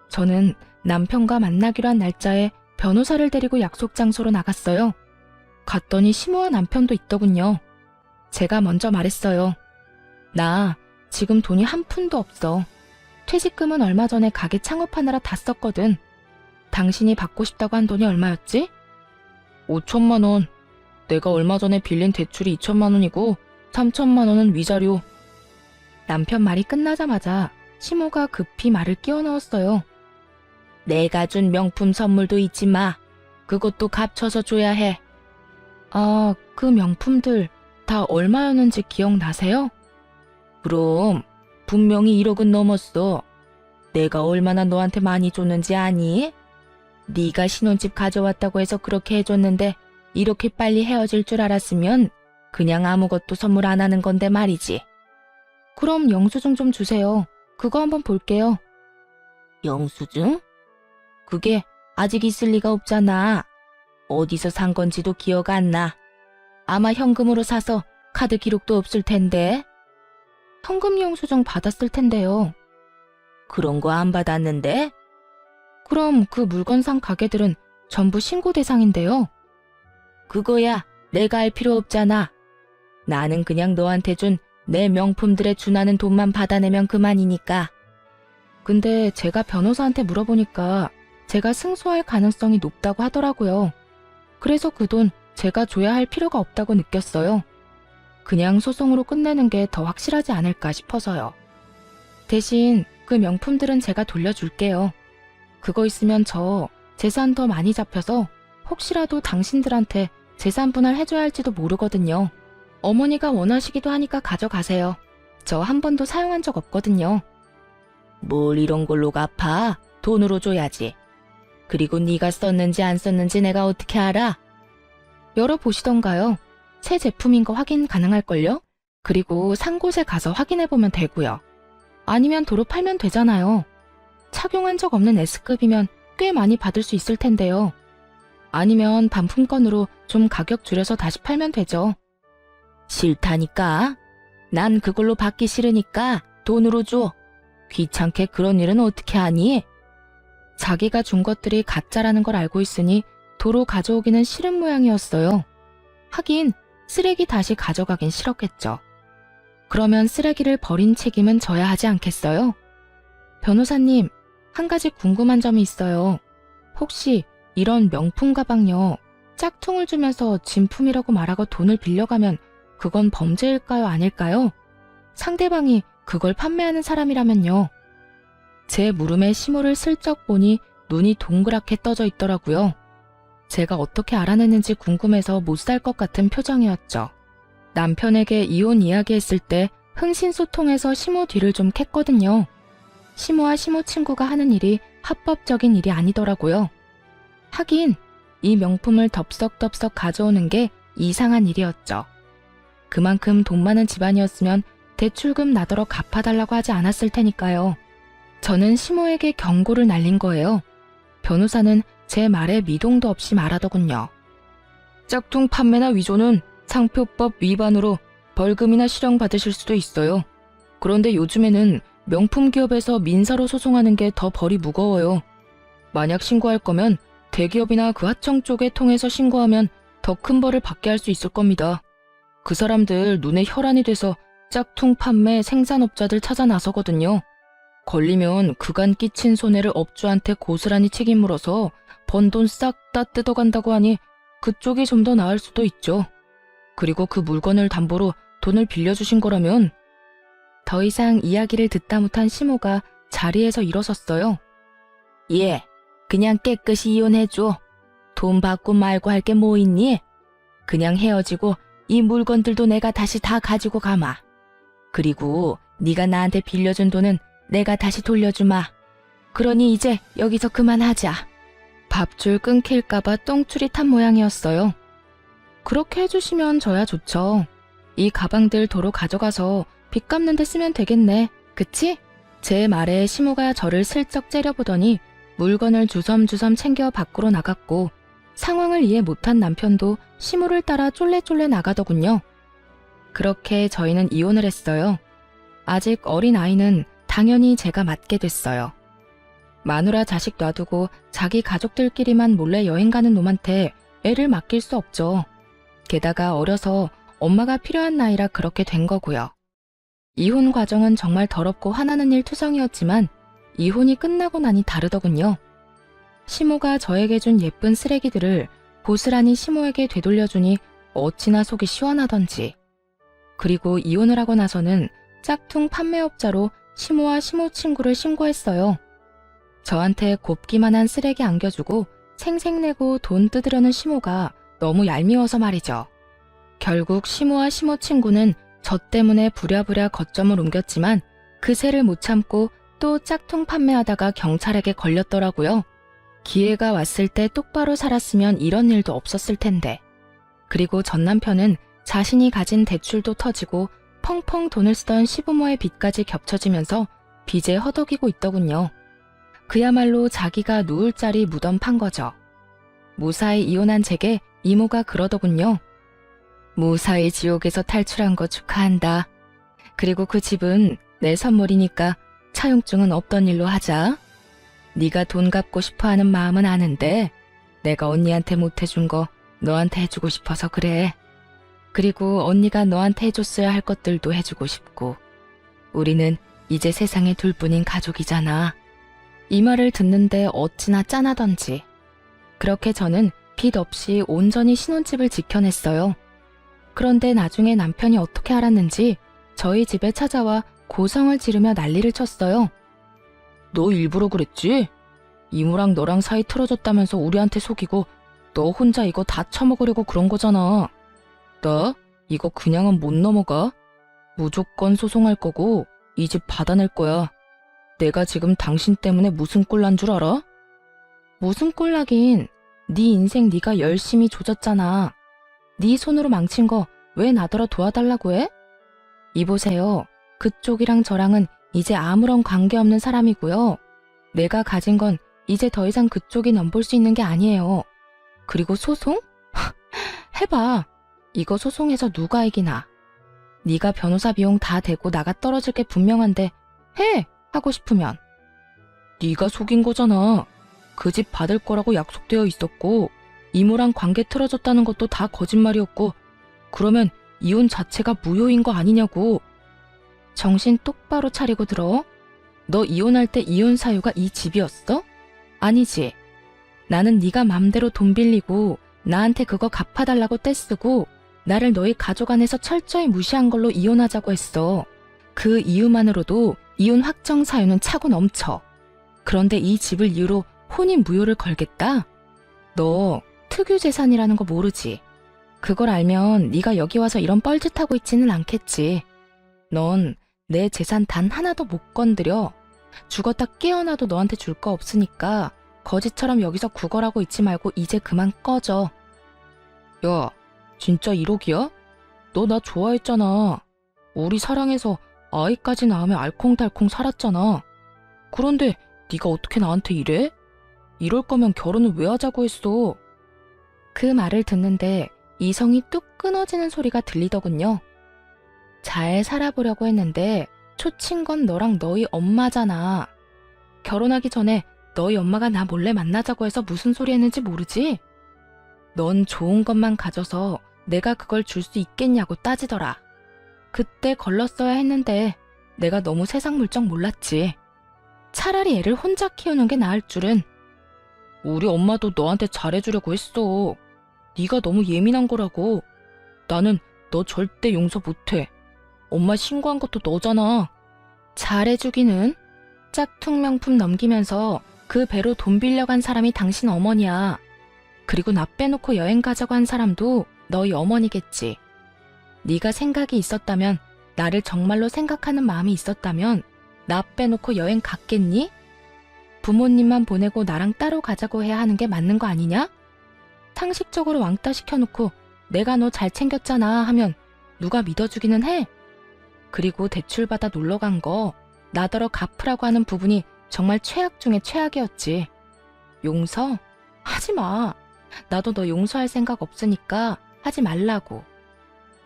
저는 남편과 만나기로 한 날짜에 변호사를 데리고 약속 장소로 나갔어요. 갔더니 시모와 남편도 있더군요. 제가 먼저 말했어요. 나 지금 돈이 한 푼도 없어. 퇴직금은 얼마 전에 가게 창업하느라 다 썼거든. 당신이 받고 싶다고 한 돈이 얼마였지? 5천만 원. 내가 얼마 전에 빌린 대출이 2천만 원이고 3천만 원은 위자료. 남편 말이 끝나자마자 시모가 급히 말을 끼워 넣었어요. 내가 준 명품 선물도 잊지 마. 그것도 값쳐서 줘야 해. 아, 그 명품들 다 얼마였는지 기억나세요? 그럼 분명히 1억은 넘었어. 내가 얼마나 너한테 많이 줬는지 아니? 네가 신혼집 가져왔다고 해서 그렇게 해줬는데 이렇게 빨리 헤어질 줄 알았으면 그냥 아무것도 선물 안 하는 건데 말이지. 그럼 영수증 좀 주세요. 그거 한번 볼게요. 영수증? 그게 아직 있을 리가 없잖아. 어디서 산 건지도 기억 안 나. 아마 현금으로 사서 카드 기록도 없을 텐데. 현금 영수증 받았을 텐데요. 그런 거 안 받았는데? 그럼 그 물건 산 가게들은 전부 신고 대상인데요. 그거야 내가 알 필요 없잖아. 나는 그냥 너한테 준 내 명품들에 준하는 돈만 받아내면 그만이니까. 근데 제가 변호사한테 물어보니까 제가 승소할 가능성이 높다고 하더라고요. 그래서 그 돈 제가 줘야 할 필요가 없다고 느꼈어요. 그냥 소송으로 끝내는 게 더 확실하지 않을까 싶어서요. 대신 그 명품들은 제가 돌려줄게요. 그거 있으면 저 재산 더 많이 잡혀서 혹시라도 당신들한테 재산 분할해줘야 할지도 모르거든요. 어머니가 원하시기도 하니까 가져가세요. 저 한 번도 사용한 적 없거든요. 뭘 이런 걸로 갚아? 돈으로 줘야지. 그리고 네가 썼는지 안 썼는지 내가 어떻게 알아? 열어보시던가요. 새 제품인 거 확인 가능할걸요? 그리고 산 곳에 가서 확인해보면 되고요. 아니면 도로 팔면 되잖아요. 착용한 적 없는 S급이면 꽤 많이 받을 수 있을 텐데요. 아니면 반품권으로 좀 가격 줄여서 다시 팔면 되죠. 싫다니까. 난 그걸로 받기 싫으니까 돈으로 줘. 귀찮게 그런 일은 어떻게 하니? 자기가 준 것들이 가짜라는 걸 알고 있으니 도로 가져오기는 싫은 모양이었어요. 하긴 쓰레기 다시 가져가긴 싫었겠죠. 그러면 쓰레기를 버린 책임은 져야 하지 않겠어요? 변호사님, 한 가지 궁금한 점이 있어요. 혹시 이런 명품 가방요, 짝퉁을 주면서 진품이라고 말하고 돈을 빌려가면 그건 범죄일까요, 아닐까요? 상대방이 그걸 판매하는 사람이라면요. 제 무릎에 시모를 슬쩍 보니 눈이 동그랗게 떠져 있더라고요. 제가 어떻게 알아냈는지 궁금해서 못 살 것 같은 표정이었죠. 남편에게 이혼 이야기했을 때 흥신소통해서 시모 뒤를 좀 캤거든요. 시모와 시모 친구가 하는 일이 합법적인 일이 아니더라고요. 하긴 이 명품을 덥석덥석 가져오는 게 이상한 일이었죠. 그만큼 돈 많은 집안이었으면 대출금 나더러 갚아달라고 하지 않았을 테니까요. 저는 시모에게 경고를 날린 거예요. 변호사는 제 말에 미동도 없이 말하더군요. 짝퉁 판매나 위조는 상표법 위반으로 벌금이나 실형 받으실 수도 있어요. 그런데 요즘에는 명품 기업에서 민사로 소송하는 게 더 벌이 무거워요. 만약 신고할 거면 대기업이나 그 하청 쪽에 통해서 신고하면 더 큰 벌을 받게 할 수 있을 겁니다. 그 사람들 눈에 혈안이 돼서 짝퉁 판매 생산업자들 찾아 나서거든요. 걸리면 그간 끼친 손해를 업주한테 고스란히 책임 물어서 번 돈 싹 다 뜯어간다고 하니 그쪽이 좀 더 나을 수도 있죠. 그리고 그 물건을 담보로 돈을 빌려주신 거라면. 더 이상 이야기를 듣다 못한 시모가 자리에서 일어섰어요. 예, 그냥 깨끗이 이혼해줘. 돈 받고 말고 할 게 뭐 있니? 그냥 헤어지고 이 물건들도 내가 다시 다 가지고 가마. 그리고 네가 나한테 빌려준 돈은 내가 다시 돌려주마. 그러니 이제 여기서 그만하자. 밥줄 끊길까봐 똥줄이 탄 모양이었어요. 그렇게 해주시면 저야 좋죠. 이 가방들 도로 가져가서 빚 갚는 데 쓰면 되겠네. 그치? 제 말에 시모가 저를 슬쩍 째려보더니 물건을 주섬주섬 챙겨 밖으로 나갔고 상황을 이해 못한 남편도 시모를 따라 쫄래쫄래 나가더군요. 그렇게 저희는 이혼을 했어요. 아직 어린 아이는 당연히 제가 맡게 됐어요. 마누라 자식 놔두고 자기 가족들끼리만 몰래 여행 가는 놈한테 애를 맡길 수 없죠. 게다가 어려서 엄마가 필요한 나이라 그렇게 된 거고요. 이혼 과정은 정말 더럽고 화나는 일 투성이었지만 이혼이 끝나고 나니 다르더군요. 시모가 저에게 준 예쁜 쓰레기들을 고스란히 시모에게 되돌려주니 어찌나 속이 시원하던지. 그리고 이혼을 하고 나서는 짝퉁 판매업자로 시모와 시모 친구를 신고했어요. 저한테 곱기만한 쓰레기 안겨주고 생색내고 돈 뜯으려는 시모가 너무 얄미워서 말이죠. 결국 시모와 시모 친구는 저 때문에 부랴부랴 거점을 옮겼지만 그새를 못 참고 또 짝퉁 판매하다가 경찰에게 걸렸더라고요. 기회가 왔을 때 똑바로 살았으면 이런 일도 없었을 텐데. 그리고 전 남편은 자신이 가진 대출도 터지고 펑펑 돈을 쓰던 시부모의 빚까지 겹쳐지면서 빚에 허덕이고 있더군요. 그야말로 자기가 누울 자리 무덤 판 거죠. 무사히 이혼한 제게 이모가 그러더군요. 무사히 지옥에서 탈출한 거 축하한다. 그리고 그 집은 내 선물이니까 차용증은 없던 일로 하자. 네가 돈 갚고 싶어하는 마음은 아는데 내가 언니한테 못해준 거 너한테 해주고 싶어서 그래. 그리고 언니가 너한테 해줬어야 할 것들도 해주고 싶고. 우리는 이제 세상에 둘뿐인 가족이잖아. 이 말을 듣는데 어찌나 짠하던지. 그렇게 저는 빚 없이 온전히 신혼집을 지켜냈어요. 그런데 나중에 남편이 어떻게 알았는지 저희 집에 찾아와 고성을 지르며 난리를 쳤어요. 너 일부러 그랬지? 이모랑 너랑 사이 틀어졌다면서 우리한테 속이고 너 혼자 이거 다 처먹으려고 그런 거잖아. 나 이거 그냥은 못 넘어가. 무조건 소송할 거고 이 집 받아낼 거야. 내가 지금 당신 때문에 무슨 꼴 난 줄 알아? 무슨 꼴 나긴. 네 인생 네가 열심히 조졌잖아. 네 손으로 망친 거 왜 나더러 도와달라고 해? 이보세요. 그쪽이랑 저랑은 이제 아무런 관계없는 사람이고요. 내가 가진 건 이제 더 이상 그쪽이 넘볼 수 있는 게 아니에요. 그리고 소송? 해봐. 이거 소송해서 누가 이기나. 네가 변호사 비용 다 대고 나가 떨어질 게 분명한데 해! 하고 싶으면. 네가 속인 거잖아. 그 집 받을 거라고 약속되어 있었고 이모랑 관계 틀어졌다는 것도 다 거짓말이었고 그러면 이혼 자체가 무효인 거 아니냐고. 정신 똑바로 차리고 들어. 너 이혼할 때 이혼 사유가 이 집이었어? 아니지. 나는 네가 맘대로 돈 빌리고 나한테 그거 갚아달라고 떼쓰고 나를 너희 가족 안에서 철저히 무시한 걸로 이혼하자고 했어. 그 이유만으로도 이혼 확정 사유는 차고 넘쳐. 그런데 이 집을 이유로 혼인 무효를 걸겠다? 너 특유 재산이라는 거 모르지? 그걸 알면 네가 여기 와서 이런 뻘짓하고 있지는 않겠지. 넌 내 재산 단 하나도 못 건드려. 죽었다 깨어나도 너한테 줄 거 없으니까 거지처럼 여기서 구걸하고 있지 말고 이제 그만 꺼져. 야, 진짜 1억이야? 너 나 좋아했잖아. 우리 사랑해서 아이까지 낳으며 알콩달콩 살았잖아. 그런데 네가 어떻게 나한테 이래? 이럴 거면 결혼을 왜 하자고 했어? 그 말을 듣는데 이성이 뚝 끊어지는 소리가 들리더군요. 잘 살아보려고 했는데 초친 건 너랑 너희 엄마잖아. 결혼하기 전에 너희 엄마가 나 몰래 만나자고 해서 무슨 소리 했는지 모르지? 넌 좋은 것만 가져서 내가 그걸 줄 수 있겠냐고 따지더라. 그때 걸렀어야 했는데 내가 너무 세상 물정 몰랐지. 차라리 애를 혼자 키우는 게 나을 줄은. 우리 엄마도 너한테 잘해주려고 했어. 네가 너무 예민한 거라고. 나는 너 절대 용서 못해. 엄마 신고한 것도 너잖아. 잘해주기는? 짝퉁 명품 넘기면서 그 배로 돈 빌려간 사람이 당신 어머니야. 그리고 나 빼놓고 여행 가자고 한 사람도 너희 어머니겠지. 네가 생각이 있었다면, 나를 정말로 생각하는 마음이 있었다면 나 빼놓고 여행 갔겠니? 부모님만 보내고 나랑 따로 가자고 해야 하는 게 맞는 거 아니냐? 상식적으로 왕따 시켜놓고 내가 너 잘 챙겼잖아 하면 누가 믿어주기는 해? 그리고 대출받아 놀러간 거 나더러 갚으라고 하는 부분이 정말 최악 중에 최악이었지. 용서? 하지 마. 나도 너 용서할 생각 없으니까 하지 말라고.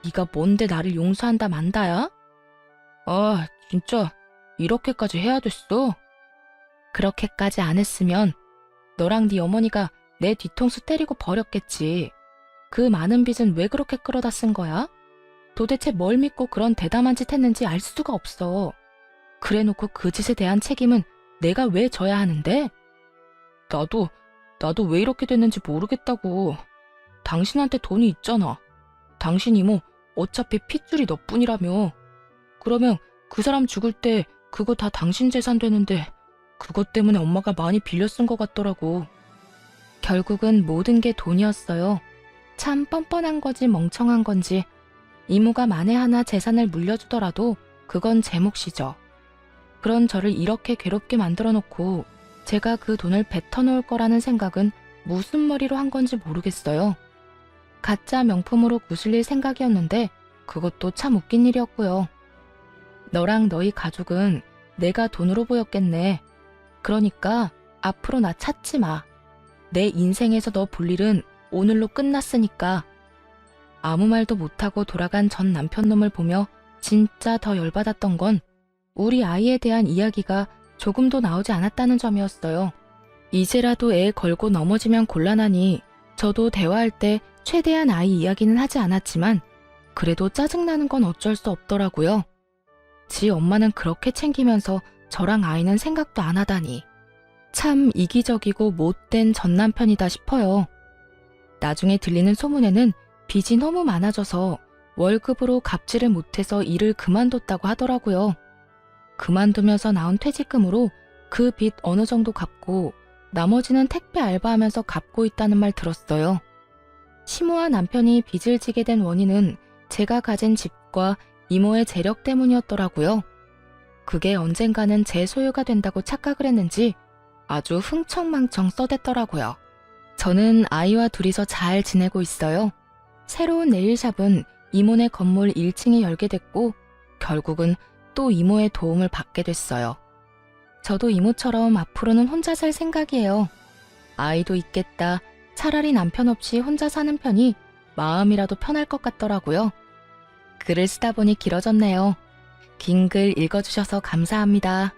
네가 뭔데 나를 용서한다 만다야? 아, 진짜 이렇게까지 해야 됐어? 그렇게까지 안 했으면 너랑 네 어머니가 내 뒤통수 때리고 버렸겠지. 그 많은 빚은 왜 그렇게 끌어다 쓴 거야? 도대체 뭘 믿고 그런 대담한 짓 했는지 알 수가 없어. 그래놓고 그 짓에 대한 책임은 내가 왜 져야 하는데? 나도 왜 이렇게 됐는지 모르겠다고. 당신한테 돈이 있잖아. 당신 이모 어차피 핏줄이 너뿐이라며. 그러면 그 사람 죽을 때 그거 다 당신 재산 되는데 그것 때문에 엄마가 많이 빌려 쓴 것 같더라고. 결국은 모든 게 돈이었어요. 참 뻔뻔한 거지 멍청한 건지. 이모가 만에 하나 재산을 물려주더라도 그건 제 몫이죠. 그런 저를 이렇게 괴롭게 만들어 놓고 제가 그 돈을 뱉어놓을 거라는 생각은 무슨 머리로 한 건지 모르겠어요. 가짜 명품으로 구슬릴 생각이었는데 그것도 참 웃긴 일이었고요. 너랑 너희 가족은 내가 돈으로 보였겠네. 그러니까 앞으로 나 찾지 마. 내 인생에서 너 볼 일은 오늘로 끝났으니까. 아무 말도 못하고 돌아간 전 남편 놈을 보며 진짜 더 열받았던 건 우리 아이에 대한 이야기가 조금도 나오지 않았다는 점이었어요. 이제라도 애 걸고 넘어지면 곤란하니 저도 대화할 때 최대한 아이 이야기는 하지 않았지만 그래도 짜증나는 건 어쩔 수 없더라고요. 지 엄마는 그렇게 챙기면서 저랑 아이는 생각도 안 하다니. 참 이기적이고 못된 전 남편이다 싶어요. 나중에 들리는 소문에는 빚이 너무 많아져서 월급으로 갚지를 못해서 일을 그만뒀다고 하더라고요. 그만두면서 나온 퇴직금으로 그 빚 어느 정도 갚고 나머지는 택배 알바하면서 갚고 있다는 말 들었어요. 시모와 남편이 빚을 지게 된 원인은 제가 가진 집과 이모의 재력 때문이었더라고요. 그게 언젠가는 제 소유가 된다고 착각을 했는지 아주 흥청망청 써댔더라고요. 저는 아이와 둘이서 잘 지내고 있어요. 새로운 네일샵은 이모네 건물 1층에 열게 됐고 결국은 또 이모의 도움을 받게 됐어요. 저도 이모처럼 앞으로는 혼자 살 생각이에요. 아이도 있겠다. 차라리 남편 없이 혼자 사는 편이 마음이라도 편할 것 같더라고요. 글을 쓰다 보니 길어졌네요. 긴 글 읽어주셔서 감사합니다.